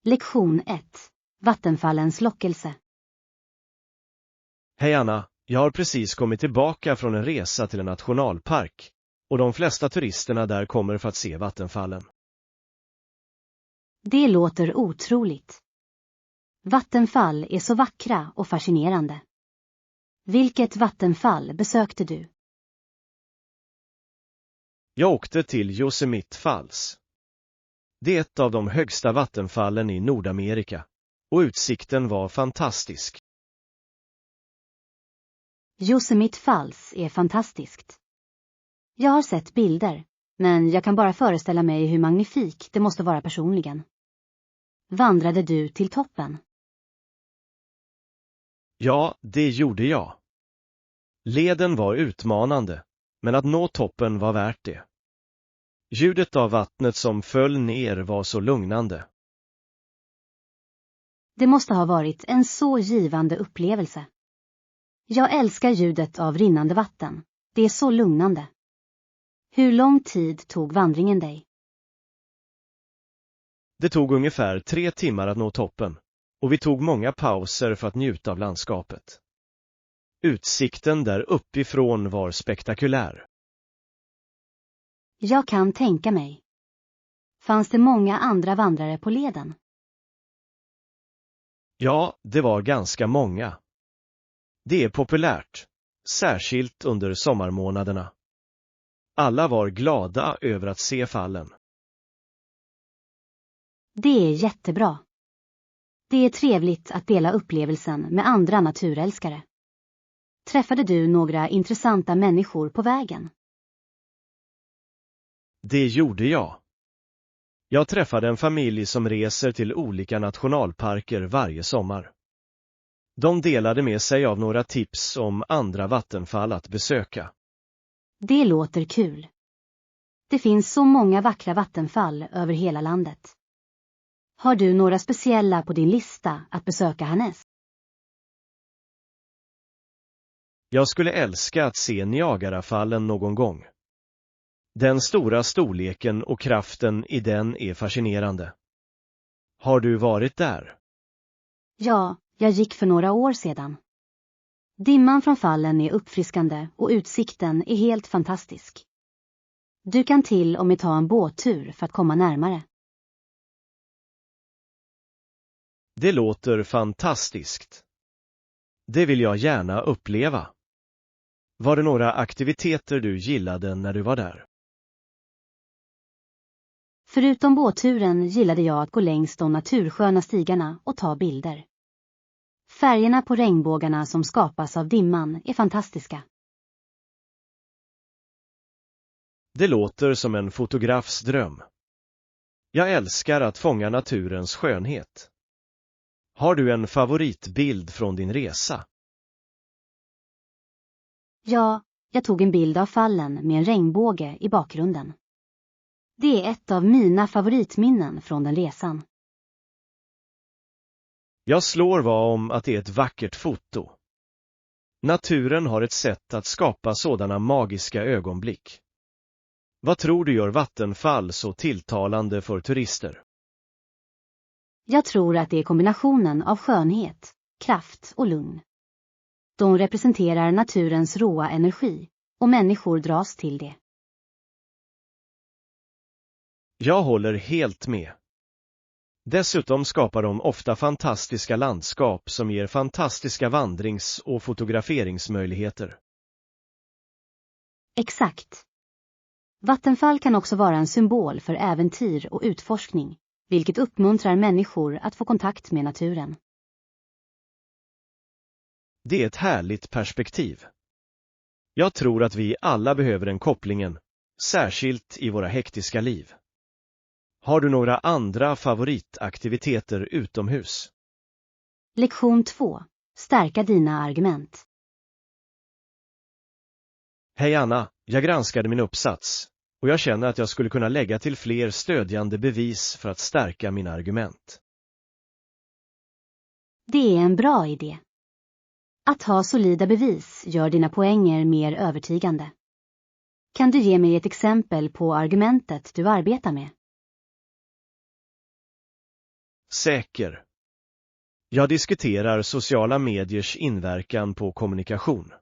Lektion 1. Vattenfallens lockelse. Hej Anna, jag har precis kommit tillbaka från en resa till en nationalpark och de flesta turisterna där kommer för att se vattenfallen. Det låter otroligt. Vattenfall är så vackra och fascinerande. Vilket vattenfall besökte du? Jag åkte till Yosemite Falls. Det är ett av de högsta vattenfallen i Nordamerika och utsikten var fantastisk. Yosemite Falls är fantastiskt. Jag har sett bilder, men jag kan bara föreställa mig hur magnifik det måste vara personligen. Vandrade du till toppen? Ja, det gjorde jag. Leden var utmanande, men att nå toppen var värt det. Ljudet av vattnet som föll ner var så lugnande. Det måste ha varit en så givande upplevelse. Jag älskar ljudet av rinnande vatten. Det är så lugnande. Hur lång tid tog vandringen dig? Det tog ungefär 3 timmar att nå toppen, och vi tog många pauser för att njuta av landskapet. Utsikten där uppifrån var spektakulär. Jag kan tänka mig. Fanns det många andra vandrare på leden? Ja, det var ganska många. Det är populärt, särskilt under sommarmånaderna. Alla var glada över att se fallen. Det är jättebra. Det är trevligt att dela upplevelsen med andra naturälskare. Träffade du några intressanta människor på vägen? Det gjorde jag. Jag träffade en familj som reser till olika nationalparker varje sommar. De delade med sig av några tips om andra vattenfall att besöka. Det låter kul. Det finns så många vackra vattenfall över hela landet. Har du några speciella på din lista att besöka härnäst? Jag skulle älska att se Niagarafallen någon gång. Den stora storleken och kraften i den är fascinerande. Har du varit där? Ja, jag gick för några år sedan. Dimman från fallen är uppfriskande och utsikten är helt fantastisk. Du kan till och med ta en båttur för att komma närmare. Det låter fantastiskt. Det vill jag gärna uppleva. Var det några aktiviteter du gillade när du var där? Förutom båtturen gillade jag att gå längs de natursköna stigarna och ta bilder. Färgerna på regnbågarna som skapas av dimman är fantastiska. Det låter som en fotografs dröm. Jag älskar att fånga naturens skönhet. Har du en favoritbild från din resa? Ja, jag tog en bild av fallen med en regnbåge i bakgrunden. Det är ett av mina favoritminnen från den resan. Jag slår vad om att det är ett vackert foto. Naturen har ett sätt att skapa sådana magiska ögonblick. Vad tror du gör vattenfall så tilltalande för turister? Jag tror att det är kombinationen av skönhet, kraft och lugn. De representerar naturens råa energi och människor dras till det. Jag håller helt med. Dessutom skapar de ofta fantastiska landskap som ger fantastiska vandrings- och fotograferingsmöjligheter. Exakt. Vattenfall kan också vara en symbol för äventyr och utforskning, vilket uppmuntrar människor att få kontakt med naturen. Det är ett härligt perspektiv. Jag tror att vi alla behöver den kopplingen, särskilt i våra hektiska liv. Har du några andra favoritaktiviteter utomhus? Lektion 2. Stärka dina argument. Hej Anna, jag granskade min uppsats och jag känner att jag skulle kunna lägga till fler stödjande bevis för att stärka mina argument. Det är en bra idé. Att ha solida bevis gör dina poänger mer övertygande. Kan du ge mig ett exempel på argumentet du arbetar med? Säker. Jag diskuterar sociala mediers inverkan på kommunikation.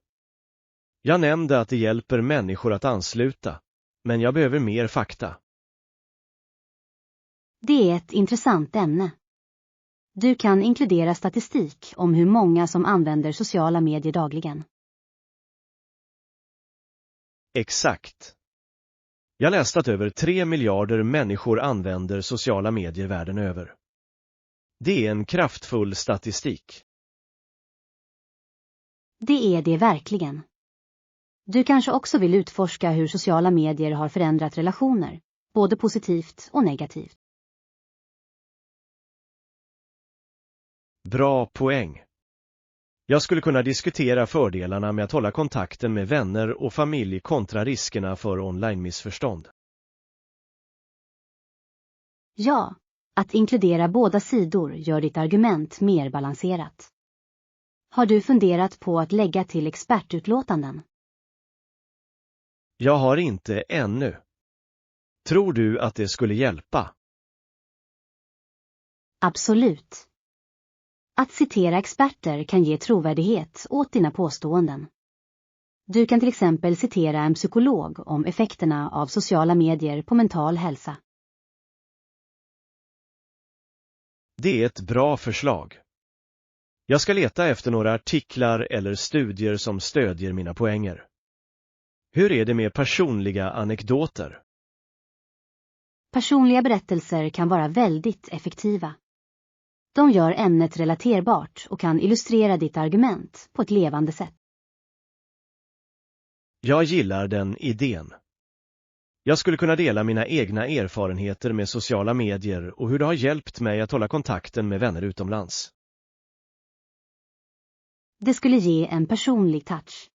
Jag nämnde att det hjälper människor att ansluta, men jag behöver mer fakta. Det är ett intressant ämne. Du kan inkludera statistik om hur många som använder sociala medier dagligen. Exakt. Jag läste att över 3 miljarder människor använder sociala medier världen över. Det är en kraftfull statistik. Det är det verkligen. Du kanske också vill utforska hur sociala medier har förändrat relationer, både positivt och negativt. Bra poäng. Jag skulle kunna diskutera fördelarna med att hålla kontakten med vänner och familj kontra riskerna för online-missförstånd. Ja, att inkludera båda sidor gör ditt argument mer balanserat. Har du funderat på att lägga till expertutlåtanden? Jag har inte ännu. Tror du att det skulle hjälpa? Absolut. Att citera experter kan ge trovärdighet åt dina påståenden. Du kan till exempel citera en psykolog om effekterna av sociala medier på mental hälsa. Det är ett bra förslag. Jag ska leta efter några artiklar eller studier som stödjer mina poänger. Hur är det med personliga anekdoter? Personliga berättelser kan vara väldigt effektiva. De gör ämnet relaterbart och kan illustrera ditt argument på ett levande sätt. Jag gillar den idén. Jag skulle kunna dela mina egna erfarenheter med sociala medier och hur det har hjälpt mig att hålla kontakten med vänner utomlands. Det skulle ge en personlig touch.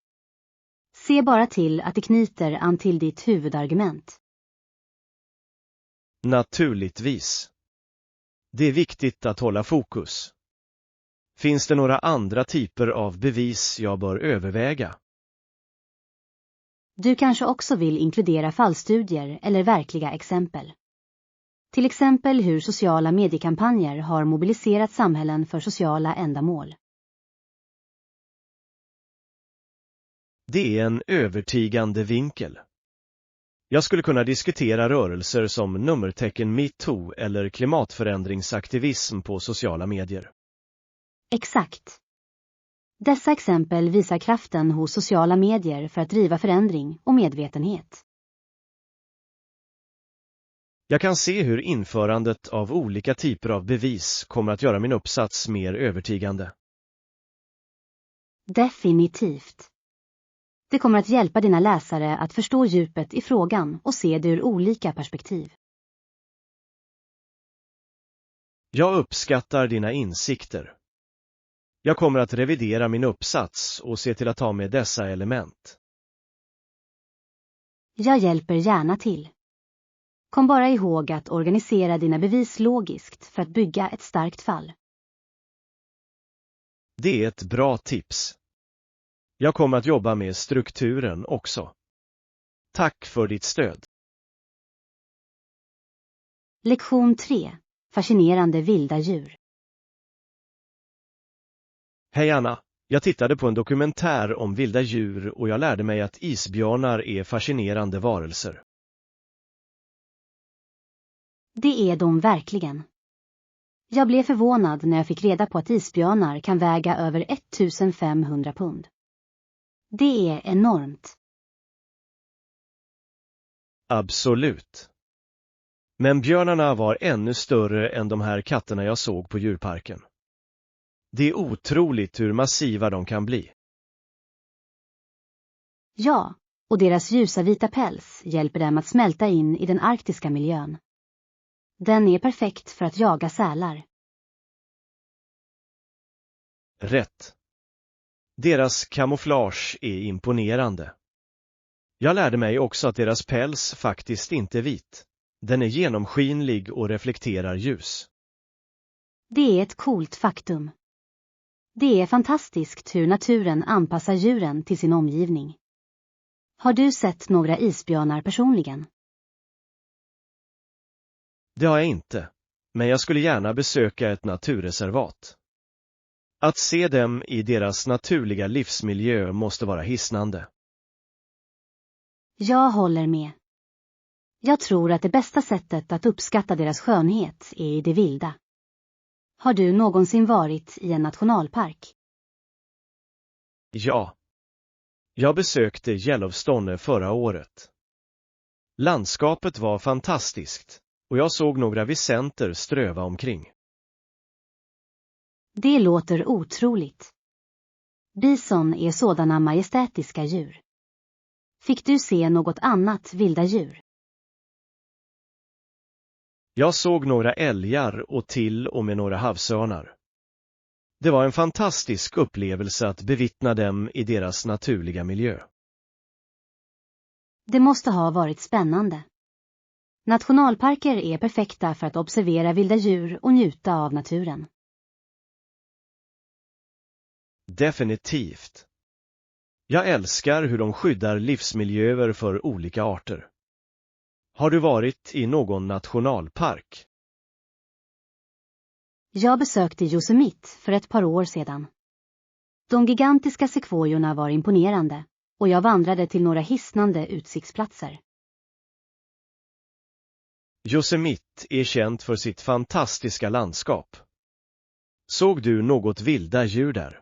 Se bara till att det knyter an till ditt huvudargument. Naturligtvis. Det är viktigt att hålla fokus. Finns det några andra typer av bevis jag bör överväga? Du kanske också vill inkludera fallstudier eller verkliga exempel. Till exempel hur sociala mediekampanjer har mobiliserat samhällen för sociala ändamål. Det är en övertygande vinkel. Jag skulle kunna diskutera rörelser som nummertecken MeToo eller klimatförändringsaktivism på sociala medier. Exakt. Dessa exempel visar kraften hos sociala medier för att driva förändring och medvetenhet. Jag kan se hur införandet av olika typer av bevis kommer att göra min uppsats mer övertygande. Definitivt. Det kommer att hjälpa dina läsare att förstå djupet i frågan och se det ur olika perspektiv. Jag uppskattar dina insikter. Jag kommer att revidera min uppsats och se till att ta med dessa element. Jag hjälper gärna till. Kom bara ihåg att organisera dina bevis logiskt för att bygga ett starkt fall. Det är ett bra tips. Jag kommer att jobba med strukturen också. Tack för ditt stöd. Lektion 3. Fascinerande vilda djur. Hej Anna, jag tittade på en dokumentär om vilda djur och jag lärde mig att isbjörnar är fascinerande varelser. Det är de verkligen. Jag blev förvånad när jag fick reda på att isbjörnar kan väga över 1500 pund. Det är enormt. Absolut. Men björnarna var ännu större än de här katterna jag såg på djurparken. Det är otroligt hur massiva de kan bli. Ja, och deras ljusa vita päls hjälper dem att smälta in i den arktiska miljön. Den är perfekt för att jaga sälar. Rätt. Deras kamouflage är imponerande. Jag lärde mig också att deras päls faktiskt inte är vit. Den är genomskinlig och reflekterar ljus. Det är ett coolt faktum. Det är fantastiskt hur naturen anpassar djuren till sin omgivning. Har du sett några isbjörnar personligen? Det har jag inte. men jag skulle gärna besöka ett naturreservat. Att se dem i deras naturliga livsmiljö måste vara hisnande. Jag håller med. Jag tror att det bästa sättet att uppskatta deras skönhet är i det vilda. Har du någonsin varit i en nationalpark? Ja. Jag besökte Yellowstone förra året. Landskapet var fantastiskt och jag såg några visenter ströva omkring. Det låter otroligt. Bison är sådana majestätiska djur. Fick du se något annat vilda djur? Jag såg några älgar och till och med några havsörnar. Det var en fantastisk upplevelse att bevittna dem i deras naturliga miljö. Det måste ha varit spännande. Nationalparker är perfekta för att observera vilda djur och njuta av naturen. Definitivt. Jag älskar hur de skyddar livsmiljöer för olika arter. Har du varit i någon nationalpark? Jag besökte Yosemite för ett par år sedan. De gigantiska sekvojorna var imponerande och jag vandrade till några hisnande utsiktsplatser. Yosemite är känt för sitt fantastiska landskap. Såg du något vilda djur där?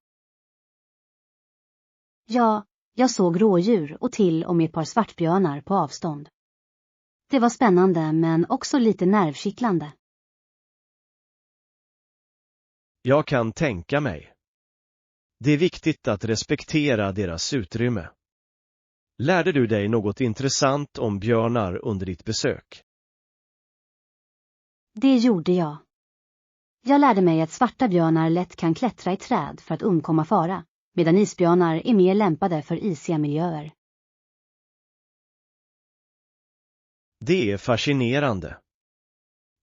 Ja, jag såg rådjur och till och med ett par svartbjörnar på avstånd. Det var spännande men också lite nervkittlande. Jag kan tänka mig. Det är viktigt att respektera deras utrymme. Lärde du dig något intressant om björnar under ditt besök? Det gjorde jag. Jag lärde mig att svarta björnar lätt kan klättra i träd för att undkomma fara, medan isbjörnar är mer lämpade för isiga miljöer. Det är fascinerande.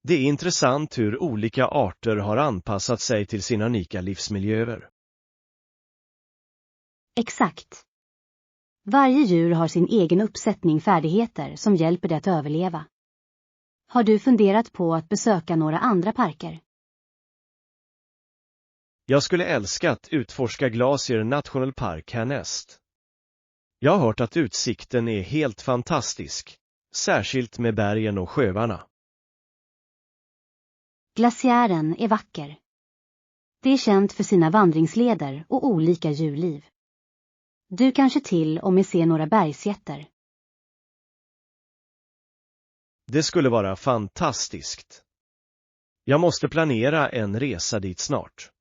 Det är intressant hur olika arter har anpassat sig till sina unika livsmiljöer. Exakt. Varje djur har sin egen uppsättning färdigheter som hjälper det att överleva. Har du funderat på att besöka några andra parker? Jag skulle älska att utforska Glacier National Park härnäst. Jag har hört att utsikten är helt fantastisk, särskilt med bergen och sjöarna. Glaciären är vacker. Det är känt för sina vandringsleder och olika djurliv. Du kanske till och med ser några bergsjätter. Det skulle vara fantastiskt. Jag måste planera en resa dit snart.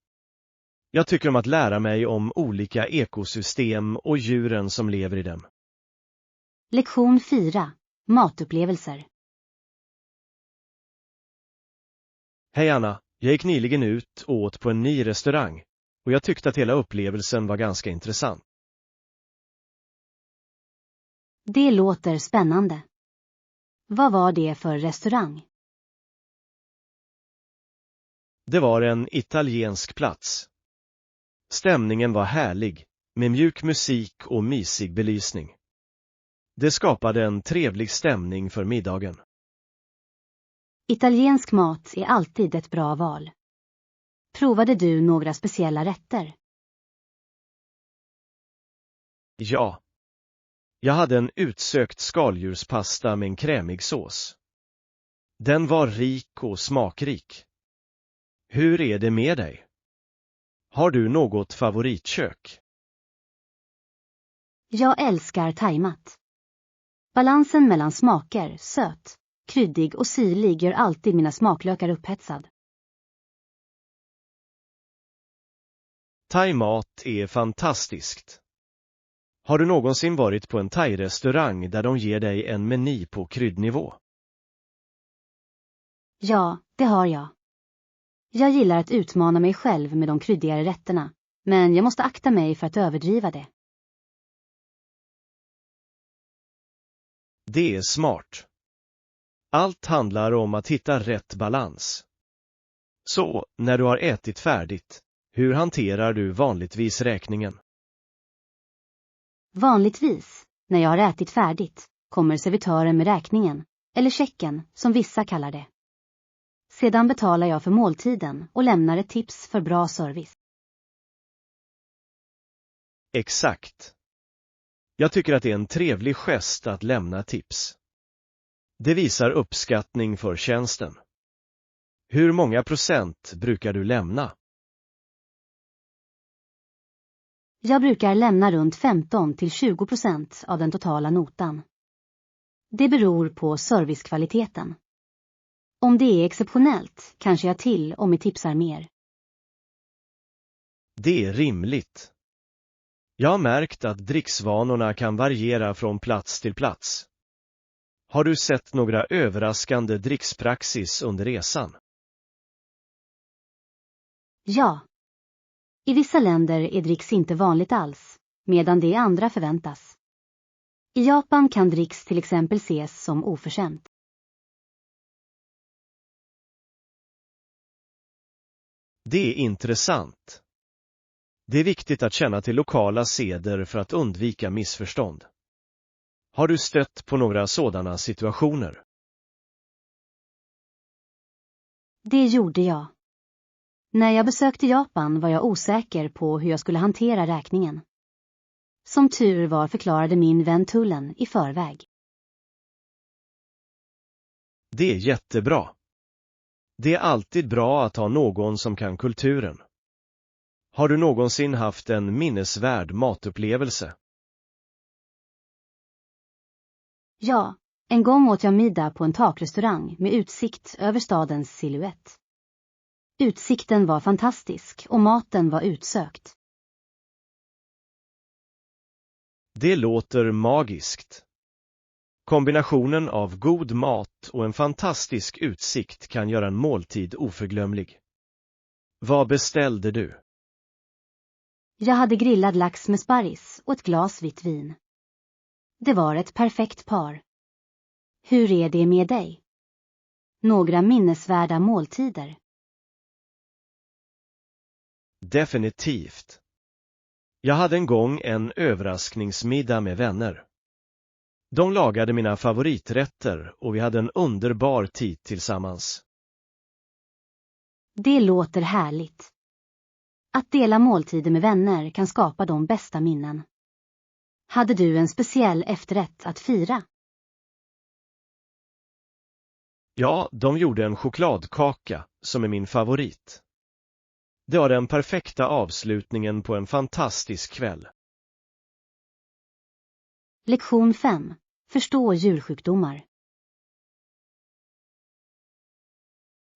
Jag tycker om att lära mig om olika ekosystem och djuren som lever i dem. Lektion 4. Matupplevelser. Hej Anna, jag gick nyligen ut och åt på en ny restaurang och jag tyckte att hela upplevelsen var ganska intressant. Det låter spännande. Vad var det för restaurang? Det var en italiensk plats. Stämningen var härlig, med mjuk musik och mysig belysning. Det skapade en trevlig stämning för middagen. Italiensk mat är alltid ett bra val. Provade du några speciella rätter? Ja. Jag hade en utsökt skaldjurspasta med en krämig sås. Den var rik och smakrik. Hur är det med dig? Har du något favoritkök? Jag älskar thaimat. Balansen mellan smaker, söt, kryddig och syrlig gör alltid mina smaklökar upphetsad. Thaimat är fantastiskt. Har du någonsin varit på en thai-restaurang där de ger dig en meny på kryddnivå? Ja, det har jag. Jag gillar att utmana mig själv med de kryddigare rätterna, men jag måste akta mig för att överdriva det. Det är smart. Allt handlar om att hitta rätt balans. Så, när du har ätit färdigt, hur hanterar du vanligtvis räkningen? Vanligtvis, när jag har ätit färdigt, kommer servitören med räkningen, eller checken som vissa kallar det. Sedan betalar jag för måltiden och lämnar ett tips för bra service. Exakt. Jag tycker att det är en trevlig gest att lämna tips. Det visar uppskattning för tjänsten. Hur många procent brukar du lämna? Jag brukar lämna runt 15-20% av den totala notan. Det beror på servicekvaliteten. Om det är exceptionellt kanske jag till om jag tipsar mer. Det är rimligt. Jag har märkt att dricksvanorna kan variera från plats till plats. Har du sett några överraskande drickspraxis under resan? Ja. I vissa länder är dricks inte vanligt alls, medan det i andra förväntas. I Japan kan dricks till exempel ses som oförskämt. Det är intressant. Det är viktigt att känna till lokala seder för att undvika missförstånd. Har du stött på några sådana situationer? Det gjorde jag. När jag besökte Japan var jag osäker på hur jag skulle hantera räkningen. Som tur var förklarade min vän tullen i förväg. Det är jättebra. Det är alltid bra att ha någon som kan kulturen. Har du någonsin haft en minnesvärd matupplevelse? Ja, en gång åt jag middag på en takrestaurang med utsikt över stadens silhuett. Utsikten var fantastisk och maten var utsökt. Det låter magiskt. Kombinationen av god mat och en fantastisk utsikt kan göra en måltid oförglömlig. Vad beställde du? Jag hade grillad lax med sparris och ett glas vitt vin. Det var ett perfekt par. Hur är det med dig? Några minnesvärda måltider? Definitivt. Jag hade en gång en överraskningsmiddag med vänner. De lagade mina favoriträtter och vi hade en underbar tid tillsammans. Det låter härligt. Att dela måltider med vänner kan skapa de bästa minnen. Hade du en speciell efterrätt att fira? Ja, de gjorde en chokladkaka som är min favorit. Det var den perfekta avslutningen på en fantastisk kväll. Lektion 5. Förstå djursjukdomar.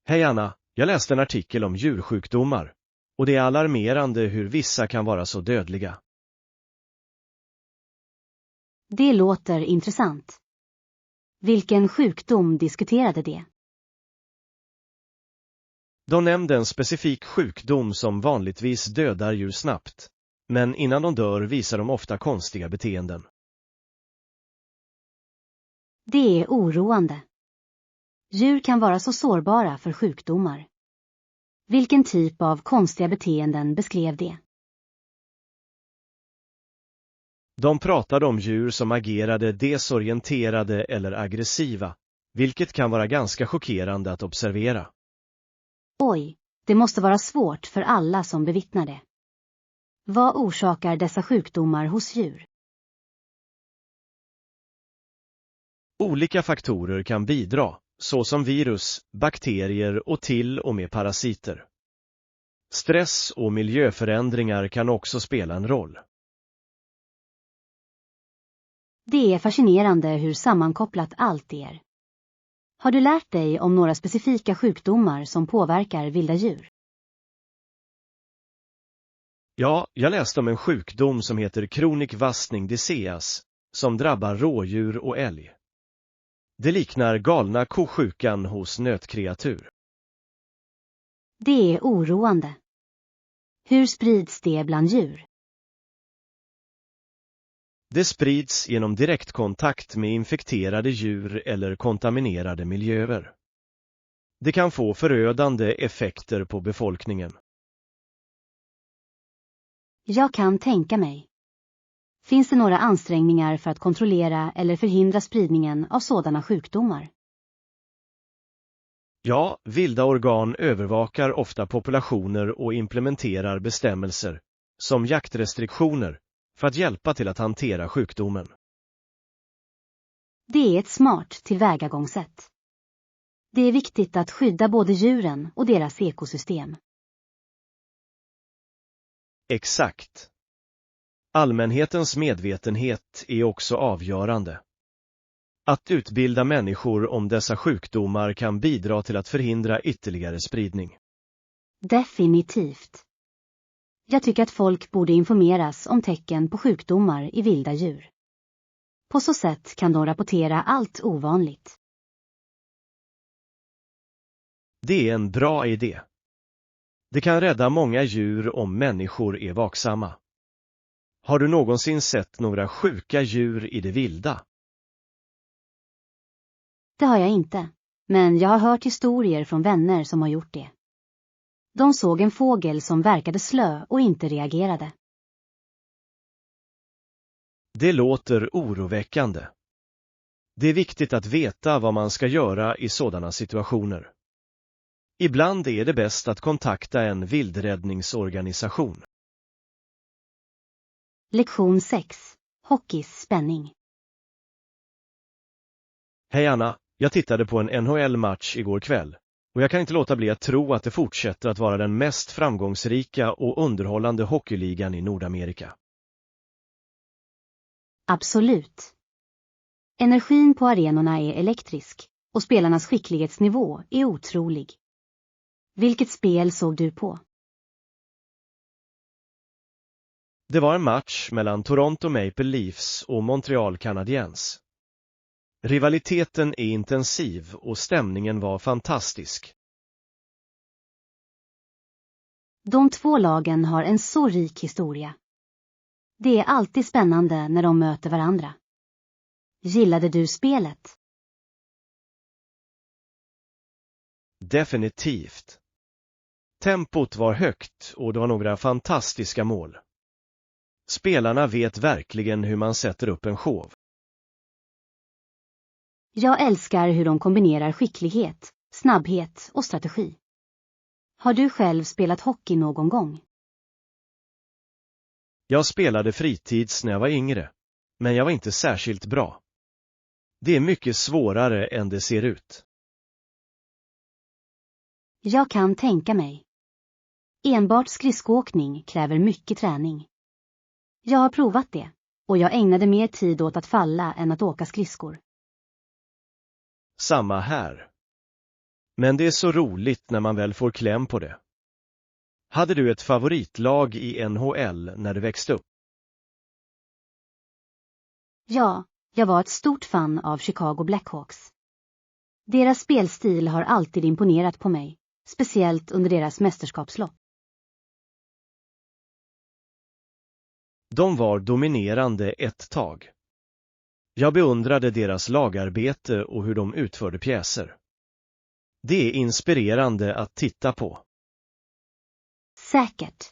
Hej Anna, jag läste en artikel om djursjukdomar. Och det är alarmerande hur vissa kan vara så dödliga. Det låter intressant. Vilken sjukdom diskuterade det? De nämnde en specifik sjukdom som vanligtvis dödar djur snabbt. Men innan de dör visar de ofta konstiga beteenden. Det är oroande. Djur kan vara så sårbara för sjukdomar. Vilken typ av konstiga beteenden beskrev det? De pratade om djur som agerade desorienterade eller aggressiva, vilket kan vara ganska chockerande att observera. Oj, det måste vara svårt för alla som bevittnar det. Vad orsakar dessa sjukdomar hos djur? Olika faktorer kan bidra, såsom virus, bakterier och till och med parasiter. Stress och miljöförändringar kan också spela en roll. Det är fascinerande hur sammankopplat allt är. Har du lärt dig om några specifika sjukdomar som påverkar vilda djur? Ja, jag läste om en sjukdom som heter Chronic Wasting Disease, som drabbar rådjur och älg. Det liknar galna kosjukan hos nötkreatur. Det är oroande. Hur sprids det bland djur? Det sprids genom direktkontakt med infekterade djur eller kontaminerade miljöer. Det kan få förödande effekter på befolkningen. Jag kan tänka mig. Finns det några ansträngningar för att kontrollera eller förhindra spridningen av sådana sjukdomar? Ja, vilda organ övervakar ofta populationer och implementerar bestämmelser, som jaktrestriktioner, för att hjälpa till att hantera sjukdomen. Det är ett smart tillvägagångssätt. Det är viktigt att skydda både djuren och deras ekosystem. Exakt. Allmänhetens medvetenhet är också avgörande. Att utbilda människor om dessa sjukdomar kan bidra till att förhindra ytterligare spridning. Definitivt. Jag tycker att folk borde informeras om tecken på sjukdomar i vilda djur. På så sätt kan de rapportera allt ovanligt. Det är en bra idé. Det kan rädda många djur om människor är vaksamma. Har du någonsin sett några sjuka djur i det vilda? Det har jag inte, men jag har hört historier från vänner som har gjort det. De såg en fågel som verkade slö och inte reagerade. Det låter oroväckande. Det är viktigt att veta vad man ska göra i sådana situationer. Ibland är det bäst att kontakta en vildräddningsorganisation. Lektion 6. Hockeys spänning. Hej Anna, jag tittade på en NHL-match igår kväll. Och jag kan inte låta bli att tro att det fortsätter att vara den mest framgångsrika och underhållande hockeyligan i Nordamerika. Absolut. Energin på arenorna är elektrisk och spelarnas skicklighetsnivå är otrolig. Vilket spel såg du på? Det var en match mellan Toronto Maple Leafs och Montreal Canadiens. Rivaliteten är intensiv och stämningen var fantastisk. De två lagen har en så rik historia. Det är alltid spännande när de möter varandra. Gillade du spelet? Definitivt. Tempot var högt och det var några fantastiska mål. Spelarna vet verkligen hur man sätter upp en show. Jag älskar hur de kombinerar skicklighet, snabbhet och strategi. Har du själv spelat hockey någon gång? Jag spelade fritids när jag var yngre, men jag var inte särskilt bra. Det är mycket svårare än det ser ut. Jag kan tänka mig. Enbart skridskoåkning kräver mycket träning. Jag har provat det, och jag ägnade mer tid åt att falla än att åka skridskor. Samma här. Men det är så roligt när man väl får kläm på det. Hade du ett favoritlag i NHL när du växte upp? Ja, jag var ett stort fan av Chicago Blackhawks. Deras spelstil har alltid imponerat på mig, speciellt under deras mästerskapslopp. De var dominerande ett tag. Jag beundrade deras lagarbete och hur de utförde pjäser. Det är inspirerande att titta på. Säkert.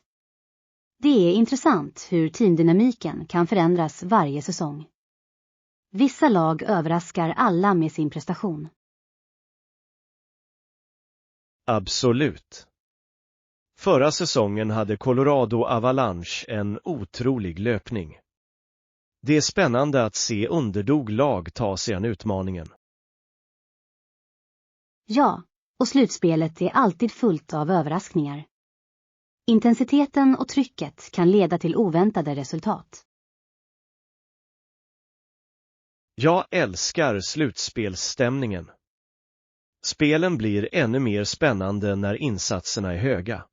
Det är intressant hur teamdynamiken kan förändras varje säsong. Vissa lag överraskar alla med sin prestation. Absolut. Förra säsongen hade Colorado Avalanche en otrolig löpning. Det är spännande att se underdog-lag ta sig an utmaningen. Ja, och slutspelet är alltid fullt av överraskningar. Intensiteten och trycket kan leda till oväntade resultat. Jag älskar slutspelsstämningen. Spelen blir ännu mer spännande när insatserna är höga.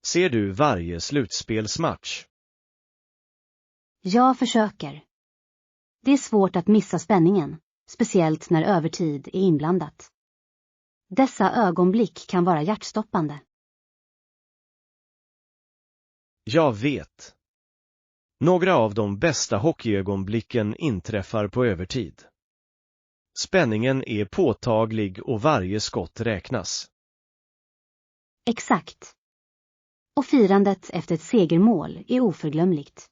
Ser du varje slutspelsmatch? Jag försöker. Det är svårt att missa spänningen, speciellt när övertid är inblandat. Dessa ögonblick kan vara hjärtstoppande. Jag vet. Några av de bästa hockeyögonblicken inträffar på övertid. Spänningen är påtaglig och varje skott räknas. Exakt. Och firandet efter ett segermål är oförglömligt.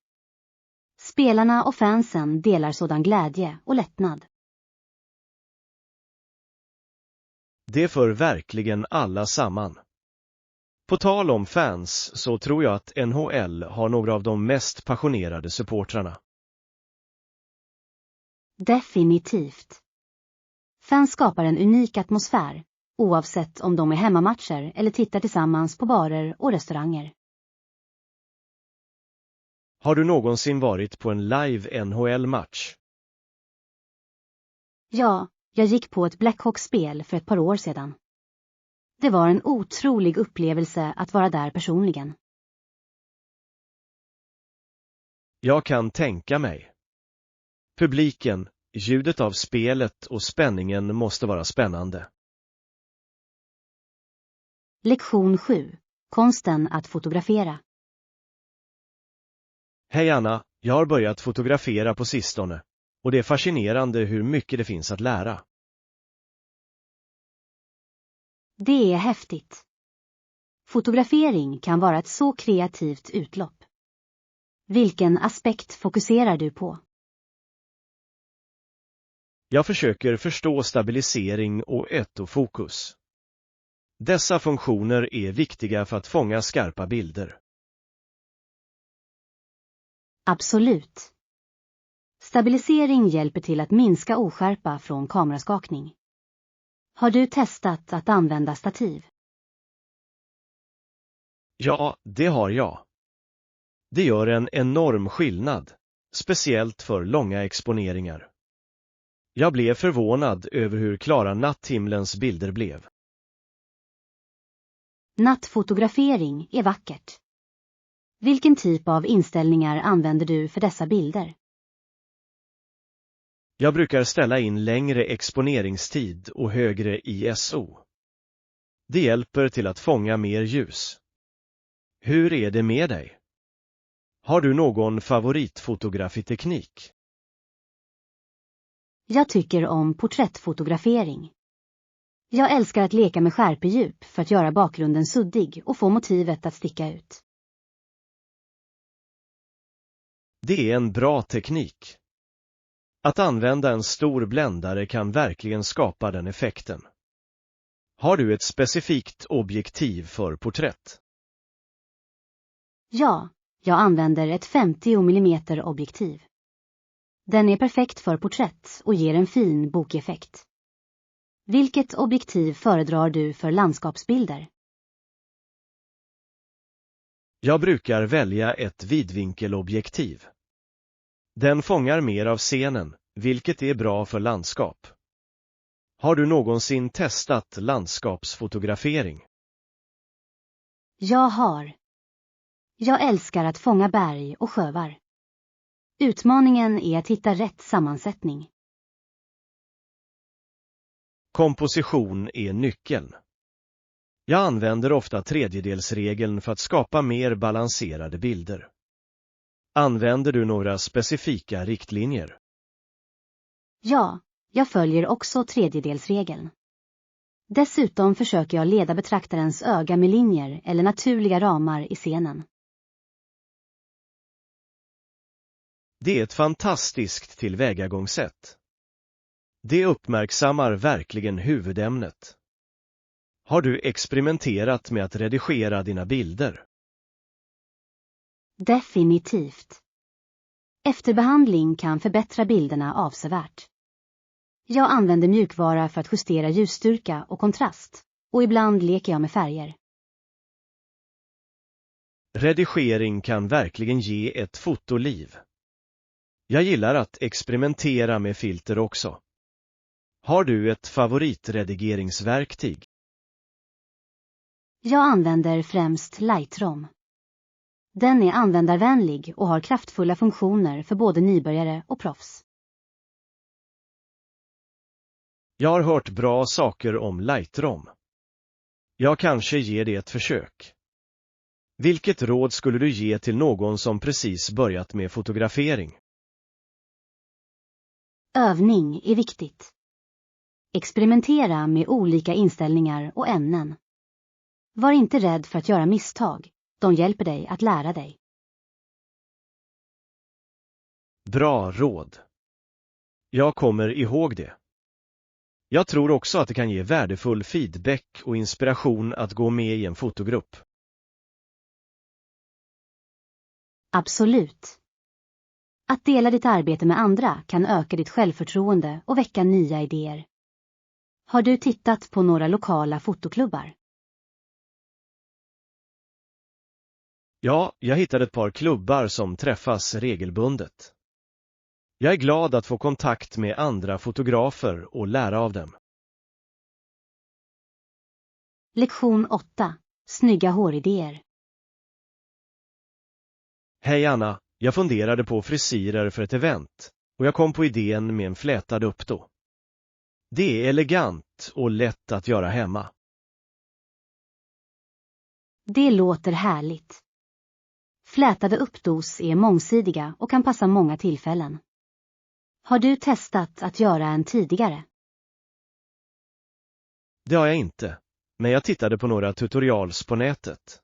Spelarna och fansen delar sådan glädje och lättnad. Det för verkligen alla samman. På tal om fans så tror jag att NHL har några av de mest passionerade supportrarna. Definitivt. Fans skapar en unik atmosfär, oavsett om de är hemmamatcher eller tittar tillsammans på barer och restauranger. Har du någonsin varit på en live NHL-match? Ja, jag gick på ett Blackhawks-spel för ett par år sedan. Det var en otrolig upplevelse att vara där personligen. Jag kan tänka mig. Publiken, ljudet av spelet och spänningen måste vara spännande. Lektion 7. Konsten att fotografera. Hej Anna, jag har börjat fotografera på sistone. Och det är fascinerande hur mycket det finns att lära. Det är häftigt. Fotografering kan vara ett så kreativt utlopp. Vilken aspekt fokuserar du på? Jag försöker förstå stabilisering och autofokus. Dessa funktioner är viktiga för att fånga skarpa bilder. Absolut. Stabilisering hjälper till att minska oskärpa från kameraskakning. Har du testat att använda stativ? Ja, det har jag. Det gör en enorm skillnad, speciellt för långa exponeringar. Jag blev förvånad över hur klara natthimlens bilder blev. Nattfotografering är vackert. Vilken typ av inställningar använder du för dessa bilder? Jag brukar ställa in längre exponeringstid och högre ISO. Det hjälper till att fånga mer ljus. Hur är det med dig? Har du någon favoritfotografiteknik? Jag tycker om porträttfotografering. Jag älskar att leka med skärpedjup för att göra bakgrunden suddig och få motivet att sticka ut. Det är en bra teknik. Att använda en stor bländare kan verkligen skapa den effekten. Har du ett specifikt objektiv för porträtt? Ja, jag använder ett 50 mm objektiv. Den är perfekt för porträtt och ger en fin bokeffekt. Vilket objektiv föredrar du för landskapsbilder? Jag brukar välja ett vidvinkelobjektiv. Den fångar mer av scenen, vilket är bra för landskap. Har du någonsin testat landskapsfotografering? Jag har. Jag älskar att fånga berg och sjöar. Utmaningen är att hitta rätt sammansättning. Komposition är nyckeln. Jag använder ofta tredjedelsregeln för att skapa mer balanserade bilder. Använder du några specifika riktlinjer? Ja, jag följer också tredjedelsregeln. Dessutom försöker jag leda betraktarens öga med linjer eller naturliga ramar i scenen. Det är ett fantastiskt tillvägagångssätt. Det uppmärksammar verkligen huvudämnet. Har du experimenterat med att redigera dina bilder? Definitivt. Efterbehandling kan förbättra bilderna avsevärt. Jag använder mjukvara för att justera ljusstyrka och kontrast, och ibland leker jag med färger. Redigering kan verkligen ge ett fotoliv. Jag gillar att experimentera med filter också. Har du ett favoritredigeringsverktyg? Jag använder främst Lightroom. Den är användarvänlig och har kraftfulla funktioner för både nybörjare och proffs. Jag har hört bra saker om Lightroom. Jag kanske ger det ett försök. Vilket råd skulle du ge till någon som precis börjat med fotografering? Övning är viktigt. Experimentera med olika inställningar och ämnen. Var inte rädd för att göra misstag. De hjälper dig att lära dig. Bra råd. Jag kommer ihåg det. Jag tror också att det kan ge värdefull feedback och inspiration att gå med i en fotogrupp. Absolut. Att dela ditt arbete med andra kan öka ditt självförtroende och väcka nya idéer. Har du tittat på några lokala fotoklubbar? Ja, jag hittade ett par klubbar som träffas regelbundet. Jag är glad att få kontakt med andra fotografer och lära av dem. Lektion 8. Snygga håridéer. Hej Anna, jag funderade på frisyrer för ett event och jag kom på idén med en flätad uppdo. Det är elegant och lätt att göra hemma. Det låter härligt. Flätade uppdos är mångsidiga och kan passa många tillfällen. Har du testat att göra en tidigare? Det har jag inte, men jag tittade på några tutorials på nätet.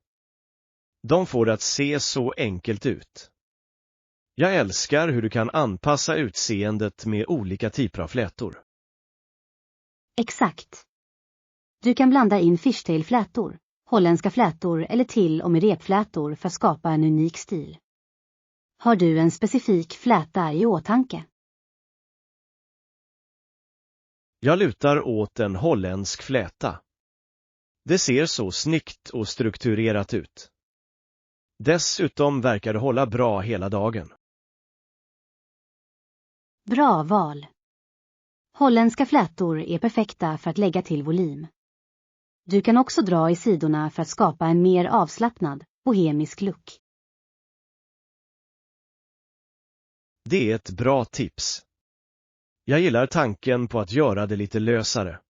De får det att se så enkelt ut. Jag älskar hur du kan anpassa utseendet med olika typer av flätor. Exakt. Du kan blanda in fishtail-flätor, holländska flätor eller till och med repflätor för att skapa en unik stil. Har du en specifik fläta i åtanke? Jag lutar åt en holländsk fläta. Det ser så snyggt och strukturerat ut. Dessutom verkar det hålla bra hela dagen. Bra val. Holländska flätor är perfekta för att lägga till volym. Du kan också dra i sidorna för att skapa en mer avslappnad, bohemisk look. Det är ett bra tips. Jag gillar tanken på att göra det lite lösare.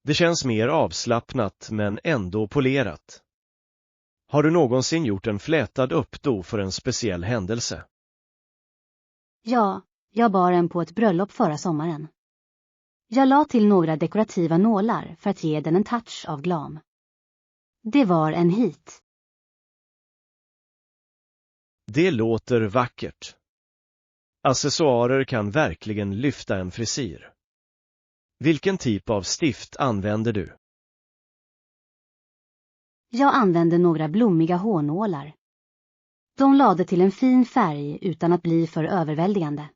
Det känns mer avslappnat men ändå polerat. Har du någonsin gjort en flätad uppdo för en speciell händelse? Ja, jag bar en på ett bröllop förra sommaren. Jag la till några dekorativa nålar för att ge den en touch av glam. Det var en hit. Det låter vackert. Accessoarer kan verkligen lyfta en frisyr. Vilken typ av stift använder du? Jag använde några blommiga hårnålar. De lade till en fin färg utan att bli för överväldigande.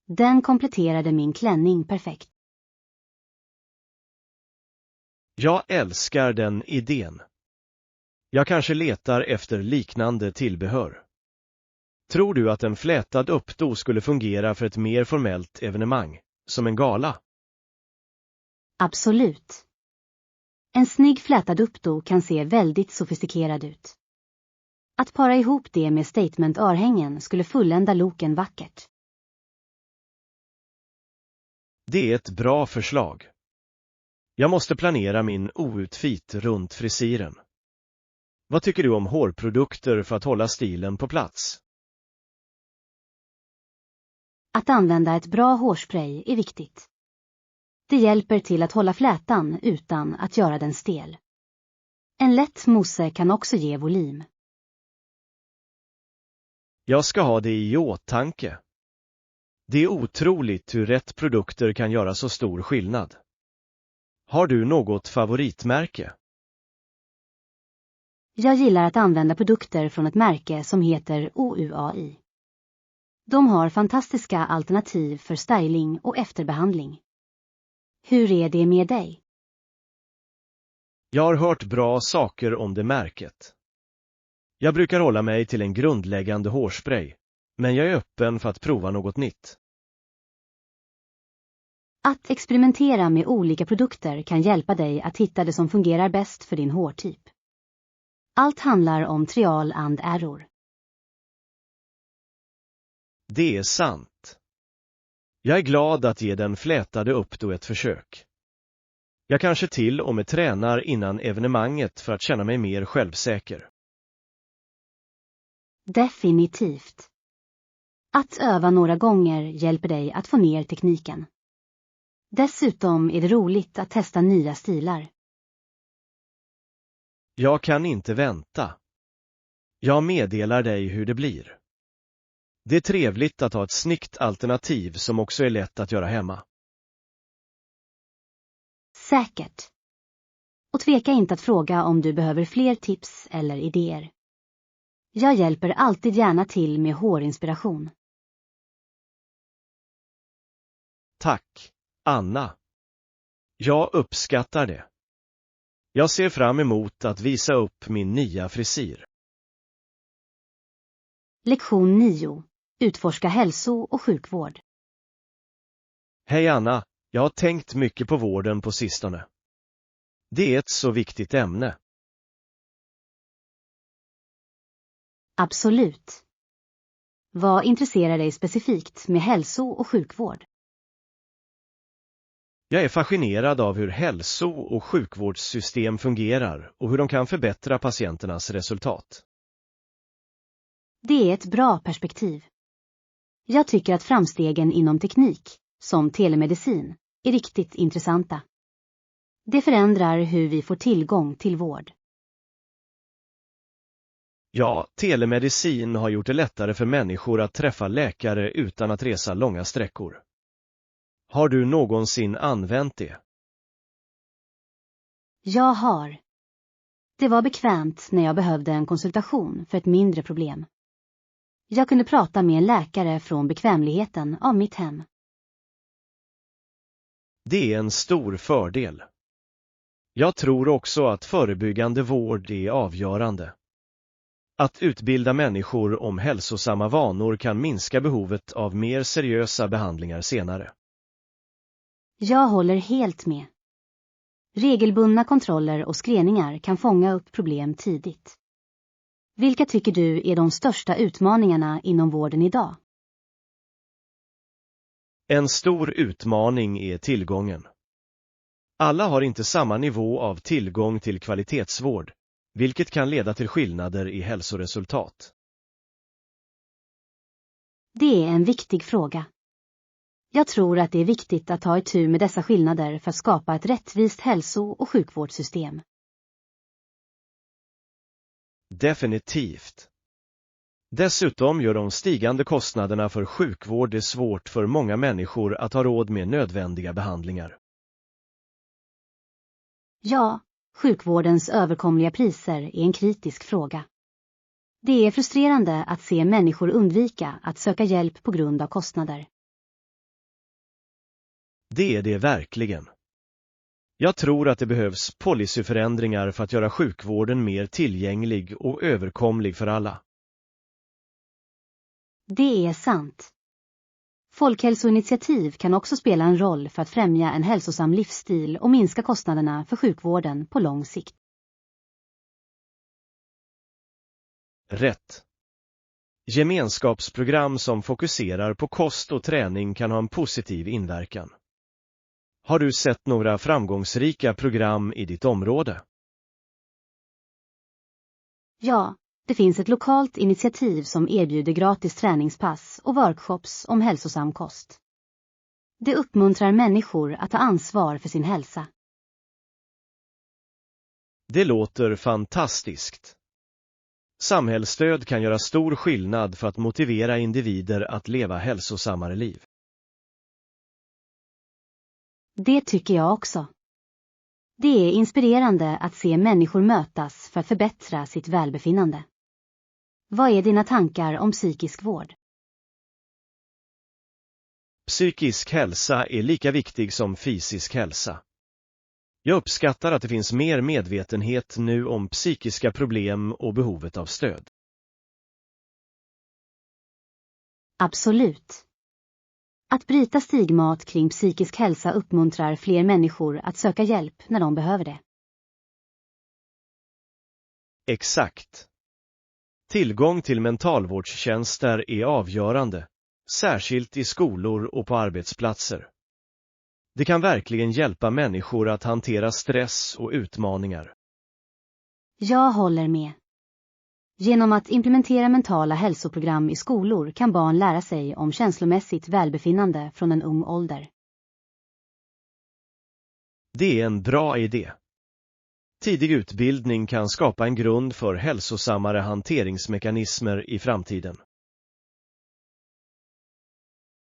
Den kompletterade min klänning perfekt. Jag älskar den idén. Jag kanske letar efter liknande tillbehör. Tror du att en flätad uppdo skulle fungera för ett mer formellt evenemang, som en gala? Absolut. En snygg flätad uppdo kan se väldigt sofistikerad ut. Att para ihop det med statement-örhängen skulle fullända looken vackert. Det är ett bra förslag. Jag måste planera min outfit runt frisyren. Vad tycker du om hårprodukter för att hålla stilen på plats? Att använda ett bra hårspray är viktigt. Det hjälper till att hålla flätan utan att göra den stel. En lätt mousse kan också ge volym. Jag ska ha det i åtanke. Det är otroligt hur rätt produkter kan göra så stor skillnad. Har du något favoritmärke? Jag gillar att använda produkter från ett märke som heter OUAI. De har fantastiska alternativ för styling och efterbehandling. Hur är det med dig? Jag har hört bra saker om det märket. Jag brukar hålla mig till en grundläggande hårspray, men jag är öppen för att prova något nytt. Att experimentera med olika produkter kan hjälpa dig att hitta det som fungerar bäst för din hårtyp. Allt handlar om trial and error. Det är sant. Jag är glad att ge den flätade uppdo ett försök. Jag kanske till och med tränar innan evenemanget för att känna mig mer självsäker. Definitivt. Att öva några gånger hjälper dig att få ner tekniken. Dessutom är det roligt att testa nya stilar. Jag kan inte vänta. Jag meddelar dig hur det blir. Det är trevligt att ha ett snyggt alternativ som också är lätt att göra hemma. Säkert. Och tveka inte att fråga om du behöver fler tips eller idéer. Jag hjälper alltid gärna till med hårinspiration. Tack, Anna. Jag uppskattar det. Jag ser fram emot att visa upp min nya frisyr. Lektion 9. Utforska hälso- och sjukvård. Hej Anna, jag har tänkt mycket på vården på sistone. Det är ett så viktigt ämne. Absolut. Vad intresserar dig specifikt med hälso- och sjukvård? Jag är fascinerad av hur hälso- och sjukvårdssystem fungerar och hur de kan förbättra patienternas resultat. Det är ett bra perspektiv. Jag tycker att framstegen inom teknik, som telemedicin, är riktigt intressanta. Det förändrar hur vi får tillgång till vård. Ja, telemedicin har gjort det lättare för människor att träffa läkare utan att resa långa sträckor. Har du någonsin använt det? Jag har. Det var bekvämt när jag behövde en konsultation för ett mindre problem. Jag kunde prata med en läkare från bekvämligheten av mitt hem. Det är en stor fördel. Jag tror också att förebyggande vård är avgörande. Att utbilda människor om hälsosamma vanor kan minska behovet av mer seriösa behandlingar senare. Jag håller helt med. Regelbundna kontroller och screeningar kan fånga upp problem tidigt. Vilka tycker du är de största utmaningarna inom vården idag? En stor utmaning är tillgången. Alla har inte samma nivå av tillgång till kvalitetsvård, vilket kan leda till skillnader i hälsoresultat. Det är en viktig fråga. Jag tror att det är viktigt att ta itu med dessa skillnader för att skapa ett rättvist hälso- och sjukvårdssystem. Definitivt. Dessutom gör de stigande kostnaderna för sjukvård det svårt för många människor att ha råd med nödvändiga behandlingar. Ja, sjukvårdens överkomliga priser är en kritisk fråga. Det är frustrerande att se människor undvika att söka hjälp på grund av kostnader. Det är det verkligen. Jag tror att det behövs policyförändringar för att göra sjukvården mer tillgänglig och överkomlig för alla. Det är sant. Folkhälsoinitiativ kan också spela en roll för att främja en hälsosam livsstil och minska kostnaderna för sjukvården på lång sikt. Rätt. Gemenskapsprogram som fokuserar på kost och träning kan ha en positiv inverkan. Har du sett några framgångsrika program i ditt område? Ja, det finns ett lokalt initiativ som erbjuder gratis träningspass och workshops om hälsosam kost. Det uppmuntrar människor att ta ansvar för sin hälsa. Det låter fantastiskt. Samhällsstöd kan göra stor skillnad för att motivera individer att leva hälsosammare liv. Det tycker jag också. Det är inspirerande att se människor mötas för att förbättra sitt välbefinnande. Vad är dina tankar om psykisk vård? Psykisk hälsa är lika viktig som fysisk hälsa. Jag uppskattar att det finns mer medvetenhet nu om psykiska problem och behovet av stöd. Absolut. Att bryta stigmat kring psykisk hälsa uppmuntrar fler människor att söka hjälp när de behöver det. Exakt. Tillgång till mentalvårdstjänster är avgörande, särskilt i skolor och på arbetsplatser. Det kan verkligen hjälpa människor att hantera stress och utmaningar. Jag håller med. Genom att implementera mentala hälsoprogram i skolor kan barn lära sig om känslomässigt välbefinnande från en ung ålder. Det är en bra idé. Tidig utbildning kan skapa en grund för hälsosammare hanteringsmekanismer i framtiden.